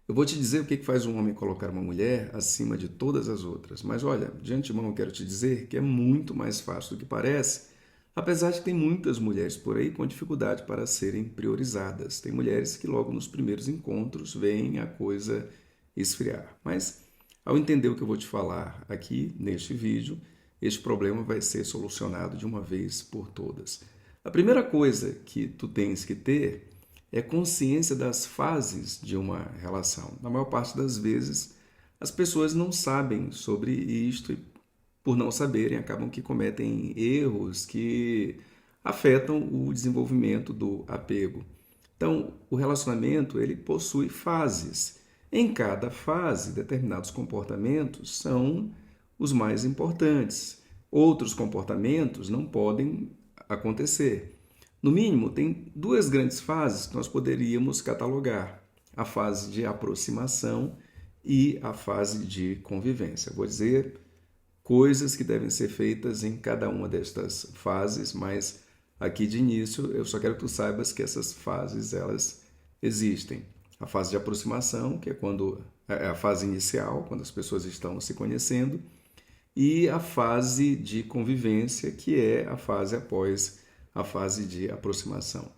Eu vou te dizer o que faz um homem colocar uma mulher acima de todas as outras. Mas olha, de antemão eu quero te dizer que é muito mais fácil do que parece, apesar de que tem muitas mulheres por aí com dificuldade para serem priorizadas. Tem mulheres que logo nos primeiros encontros veem a coisa esfriar. Mas ao entender o que eu vou te falar aqui neste vídeo, este problema vai ser solucionado de uma vez por todas. A primeira coisa que tu tens que ter é consciência das fases de uma relação. Na maior parte das vezes, as pessoas não sabem sobre isto e, por não saberem, acabam que cometem erros que afetam o desenvolvimento do apego. Então, o relacionamento ele possui fases. Em cada fase, determinados comportamentos são os mais importantes. Outros comportamentos não podem acontecer. No mínimo, tem duas grandes fases que nós poderíamos catalogar: a fase de aproximação e a fase de convivência. Vou dizer coisas que devem ser feitas em cada uma destas fases, mas aqui de início eu só quero que tu saibas que essas fases elas existem. A fase de aproximação, que é quando é a fase inicial, quando as pessoas estão se conhecendo, e a fase de convivência, que é a fase após a fase de aproximação.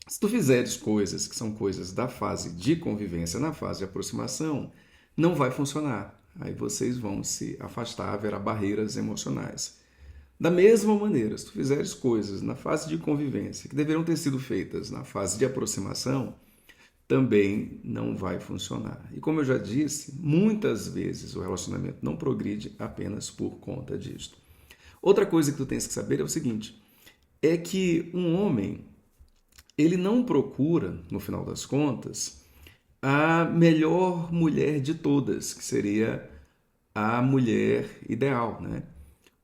Se tu fizeres coisas que são coisas da fase de convivência na fase de aproximação, não vai funcionar. Aí vocês vão se afastar, haverá barreiras emocionais. Da mesma maneira, se tu fizeres coisas na fase de convivência que deveriam ter sido feitas na fase de aproximação, também não vai funcionar. E como eu já disse, muitas vezes o relacionamento não progride apenas por conta disto. Outra coisa que tu tens que saber é o seguinte: é que um homem, ele não procura, no final das contas, a melhor mulher de todas, que seria a mulher ideal, né?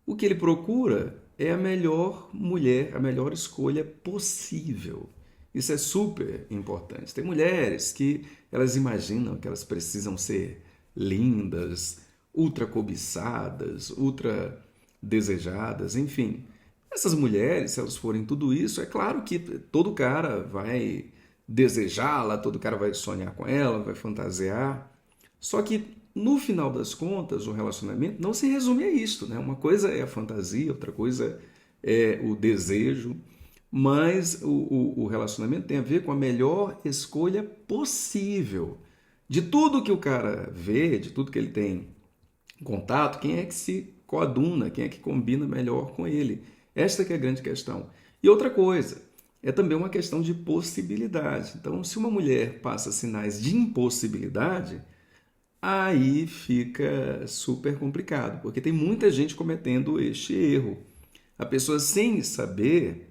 O que ele procura é a melhor mulher, a melhor escolha possível. Isso é super importante. Tem mulheres que elas imaginam que elas precisam ser lindas, ultra cobiçadas, ultra desejadas, enfim. Essas mulheres, se elas forem tudo isso, é claro que todo cara vai desejá-la, todo cara vai sonhar com ela, vai fantasiar. Só que, no final das contas, o relacionamento não se resume a isto, né? Uma coisa é a fantasia, outra coisa é o desejo, mas o relacionamento tem a ver com a melhor escolha possível. De tudo que o cara vê, de tudo que ele tem contato, quem é que se coaduna, quem é que combina melhor com ele? Esta que é a grande questão. E outra coisa, é também uma questão de possibilidade. Então, se uma mulher passa sinais de impossibilidade, aí fica super complicado, porque tem muita gente cometendo este erro. A pessoa, sem saber,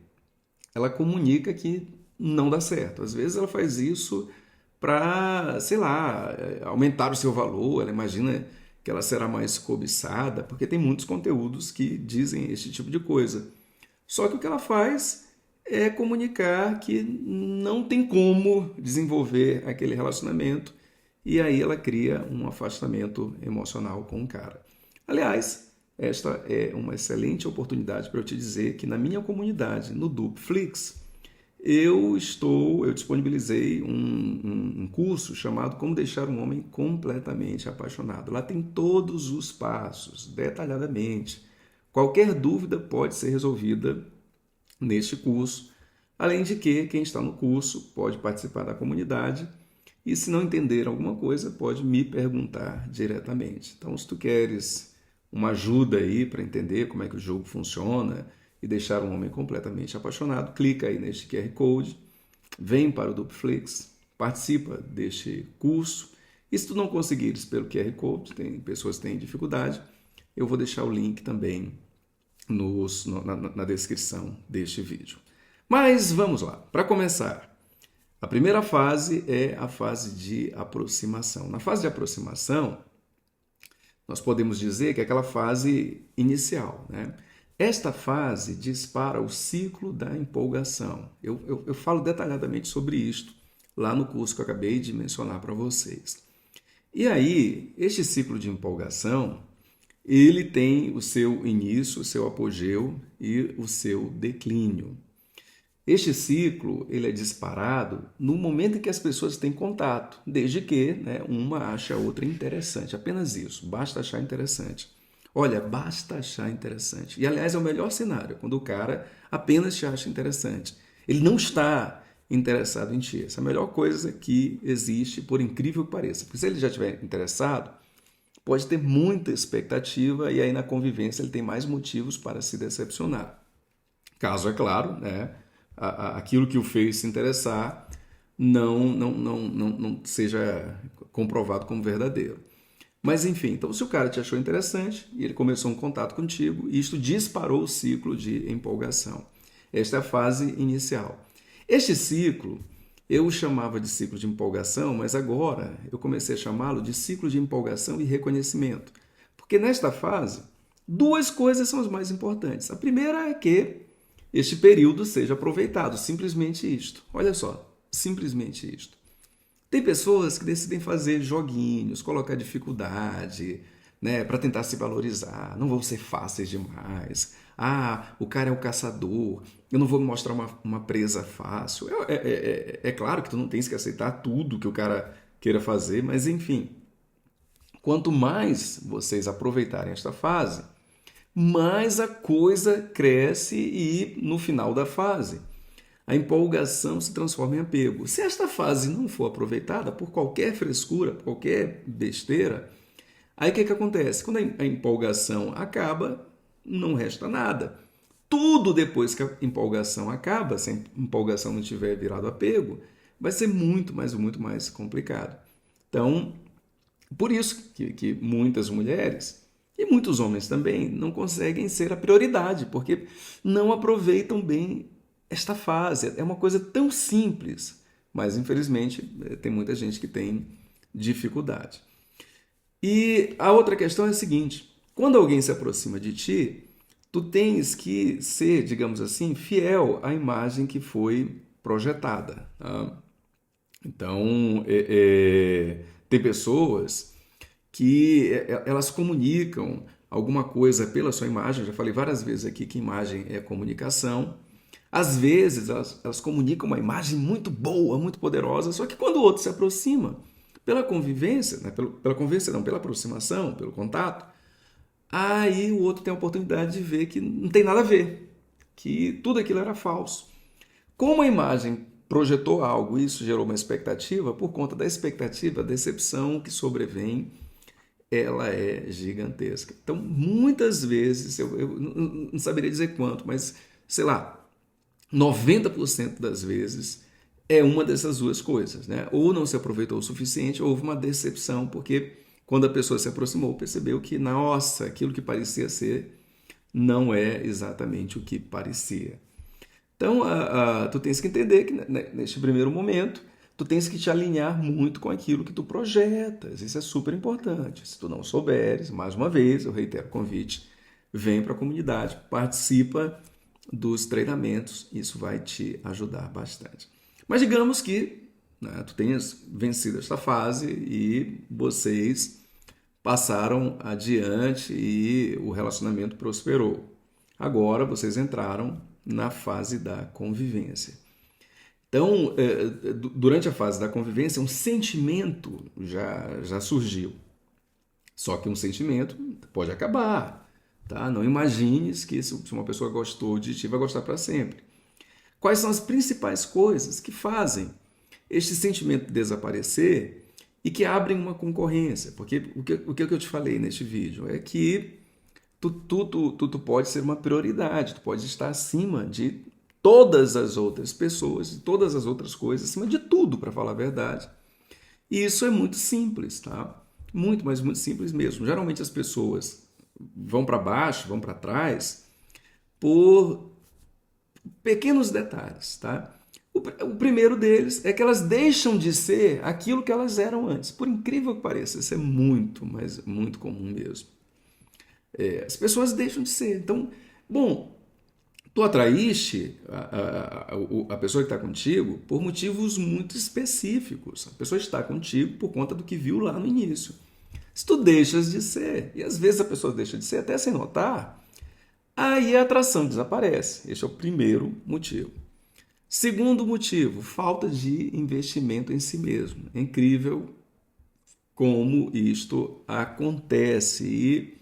ela comunica que não dá certo. Às vezes ela faz isso para, sei lá, aumentar o seu valor, ela imagina que ela será mais cobiçada, porque tem muitos conteúdos que dizem esse tipo de coisa. Só que o que ela faz é comunicar que não tem como desenvolver aquele relacionamento e aí ela cria um afastamento emocional com o cara. Aliás, esta é uma excelente oportunidade para eu te dizer que na minha comunidade, no Dupflix, eu disponibilizei um curso chamado Como Deixar um Homem Completamente Apaixonado. Lá tem todos os passos, detalhadamente. Qualquer dúvida pode ser resolvida neste curso. Além de que quem está no curso pode participar da comunidade e, se não entender alguma coisa, pode me perguntar diretamente. Então, se tu queres uma ajuda aí para entender como é que o jogo funciona e deixar um homem completamente apaixonado, clica aí neste QR Code, vem para o Dupflix, participa deste curso. E se tu não conseguires pelo QR Code, tem pessoas que têm dificuldade, eu vou deixar o link também na descrição deste vídeo. Mas vamos lá. Para começar, a primeira fase é a fase de aproximação. Na fase de aproximação, nós podemos dizer que é aquela fase inicial, né? Esta fase dispara o ciclo da empolgação. Eu falo detalhadamente sobre isto lá no curso que eu acabei de mencionar para vocês. E aí, este ciclo de empolgação, ele tem o seu início, o seu apogeu e o seu declínio. Este ciclo ele é disparado no momento em que as pessoas têm contato, desde que, né, uma acha a outra interessante. Apenas isso, basta achar interessante. Olha, basta achar interessante. E, aliás, é o melhor cenário, quando o cara apenas te acha interessante. Ele não está interessado em ti. Essa é a melhor coisa que existe, por incrível que pareça. Porque se ele já estiver interessado, pode ter muita expectativa e aí na convivência ele tem mais motivos para se decepcionar. Caso, é claro, né, aquilo que o fez se interessar não seja comprovado como verdadeiro. Mas enfim, então se o cara te achou interessante e ele começou um contato contigo, isto disparou o ciclo de empolgação. Esta é a fase inicial. Este ciclo eu o chamava de ciclo de empolgação, mas agora eu comecei a chamá-lo de ciclo de empolgação e reconhecimento. Porque nesta fase, duas coisas são as mais importantes. A primeira é que este período seja aproveitado, simplesmente isto. Olha só, simplesmente isto. Tem pessoas que decidem fazer joguinhos, colocar dificuldade, né, para tentar se valorizar. Não vão ser fáceis demais. Ah, o cara é o caçador. Eu não vou mostrar uma presa fácil. É claro que tu não tens que aceitar tudo que o cara queira fazer, mas enfim. Quanto mais vocês aproveitarem esta fase, mais a coisa cresce e no final da fase a empolgação se transforma em apego. Se esta fase não for aproveitada por qualquer frescura, por qualquer besteira, aí o que acontece? Quando a empolgação acaba, não resta nada. Tudo depois que a empolgação acaba, se a empolgação não tiver virado apego, vai ser muito mais complicado. Então, por isso que muitas mulheres e muitos homens também não conseguem ser a prioridade, porque não aproveitam bem esta fase. É uma coisa tão simples, mas infelizmente tem muita gente que tem dificuldade. E a outra questão é a seguinte: quando alguém se aproxima de ti, tu tens que ser, digamos assim, fiel à imagem que foi projetada. Tá? Então, tem pessoas que elas comunicam alguma coisa pela sua imagem. Eu já falei várias vezes aqui que imagem é comunicação. Às vezes elas comunicam uma imagem muito boa, muito poderosa, só que quando o outro se aproxima, pela convivência, né, pela convivência não, pela aproximação, pelo contato, aí o outro tem a oportunidade de ver que não tem nada a ver, que tudo aquilo era falso. Como a imagem projetou algo e isso gerou uma expectativa, por conta da expectativa, a decepção que sobrevém, ela é gigantesca. Então, muitas vezes, eu não saberia dizer quanto, mas, sei lá, 90% das vezes é uma dessas duas coisas, né? Ou não se aproveitou o suficiente, ou houve uma decepção, porque quando a pessoa se aproximou, percebeu que, nossa, aquilo que parecia ser não é exatamente o que parecia. Então, tu tens que entender que neste primeiro momento, tu tens que te alinhar muito com aquilo que tu projetas. Isso é super importante. Se tu não souberes, mais uma vez, eu reitero o convite, vem para a comunidade, participa dos treinamentos, isso vai te ajudar bastante. Mas digamos que, né, tu tenhas vencido esta fase e vocês passaram adiante e o relacionamento prosperou. Agora vocês entraram na fase da convivência. Então, durante a fase da convivência, um sentimento já surgiu. Só que um sentimento pode acabar. Tá? Não imagines que se uma pessoa gostou de ti, vai gostar para sempre. Quais são as principais coisas que fazem este sentimento desaparecer e que abrem uma concorrência? Porque o que eu te falei neste vídeo é que tu pode ser uma prioridade, tu pode estar acima de todas as outras pessoas, de todas as outras coisas, acima de tudo, para falar a verdade. E isso é muito simples, tá? Muito, mas muito simples mesmo. Geralmente as pessoas vão para baixo, vão para trás, por pequenos detalhes, tá? O primeiro deles é que elas deixam de ser aquilo que elas eram antes. Por incrível que pareça, isso é muito, mas muito comum mesmo. As pessoas deixam de ser. Então, bom, tu atraíste a pessoa que está contigo por motivos muito específicos. A pessoa está contigo por conta do que viu lá no início. Se tu deixas de ser, e às vezes a pessoa deixa de ser até sem notar, aí a atração desaparece. Esse é o primeiro motivo. Segundo motivo, falta de investimento em si mesmo. É incrível como isto acontece e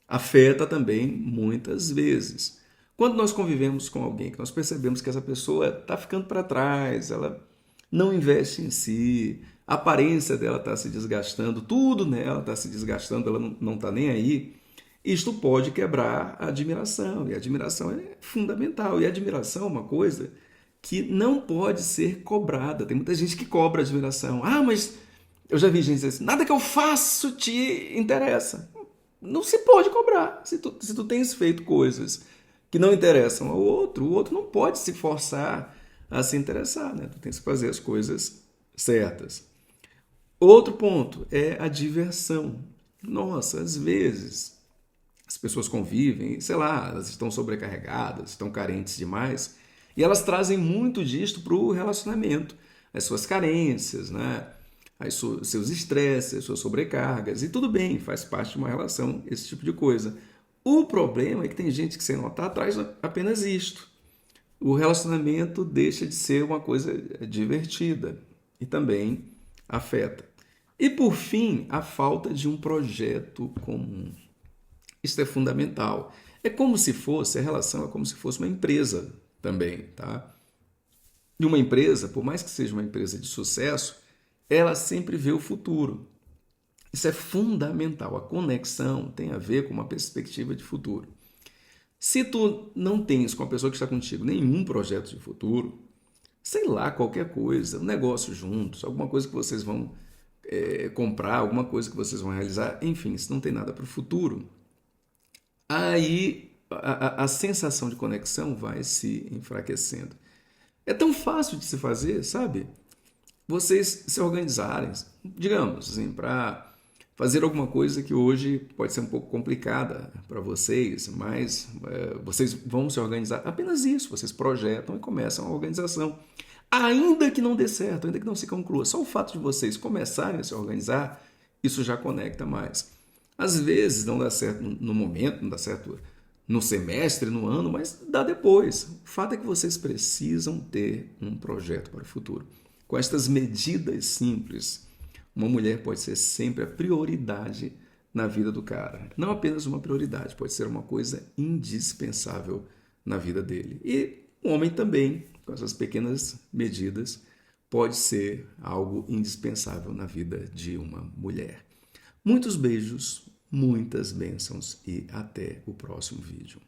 afeta também muitas vezes. Quando nós convivemos com alguém que nós percebemos que essa pessoa está ficando para trás, ela não investe em si, a aparência dela está se desgastando, tudo nela está se desgastando, ela não está nem aí, isto pode quebrar a admiração, e a admiração é fundamental. E a admiração é uma coisa que não pode ser cobrada. Tem muita gente que cobra admiração. Ah, mas eu já vi gente dizer assim, nada que eu faço te interessa. Não se pode cobrar. Se tu tens feito coisas que não interessam ao outro, o outro não pode se forçar a se interessar, né? Tu tens que fazer as coisas certas. Outro ponto é a diversão. Nossa, às vezes as pessoas convivem, sei lá, elas estão sobrecarregadas, estão carentes demais, e elas trazem muito disto para o relacionamento, as suas carências, né? Seus estresses, as suas sobrecargas, e tudo bem, faz parte de uma relação, esse tipo de coisa. O problema é que tem gente que, sem notar, traz apenas isto. O relacionamento deixa de ser uma coisa divertida e também afeta. E por fim, a falta de um projeto comum. Isso é fundamental. É como se fosse, a relação é como se fosse uma empresa também, tá? E uma empresa, por mais que seja uma empresa de sucesso, ela sempre vê o futuro. Isso é fundamental. A conexão tem a ver com uma perspectiva de futuro. Se tu não tens com a pessoa que está contigo nenhum projeto de futuro, sei lá, qualquer coisa, um negócio juntos, alguma coisa que vocês vão comprar, alguma coisa que vocês vão realizar, enfim, se não tem nada para o futuro, aí a sensação de conexão vai se enfraquecendo. É tão fácil de se fazer, sabe? Vocês se organizarem, digamos assim, para fazer alguma coisa que hoje pode ser um pouco complicada para vocês, mas vocês vão se organizar. Apenas isso, vocês projetam e começam a organização. Ainda que não dê certo, ainda que não se conclua, só o fato de vocês começarem a se organizar, isso já conecta mais. Às vezes não dá certo no momento, não dá certo no semestre, no ano, mas dá depois. O fato é que vocês precisam ter um projeto para o futuro. Com estas medidas simples, uma mulher pode ser sempre a prioridade na vida do cara. Não apenas uma prioridade, pode ser uma coisa indispensável na vida dele. E o homem também, com essas pequenas medidas, pode ser algo indispensável na vida de uma mulher. Muitos beijos, muitas bênçãos e até o próximo vídeo.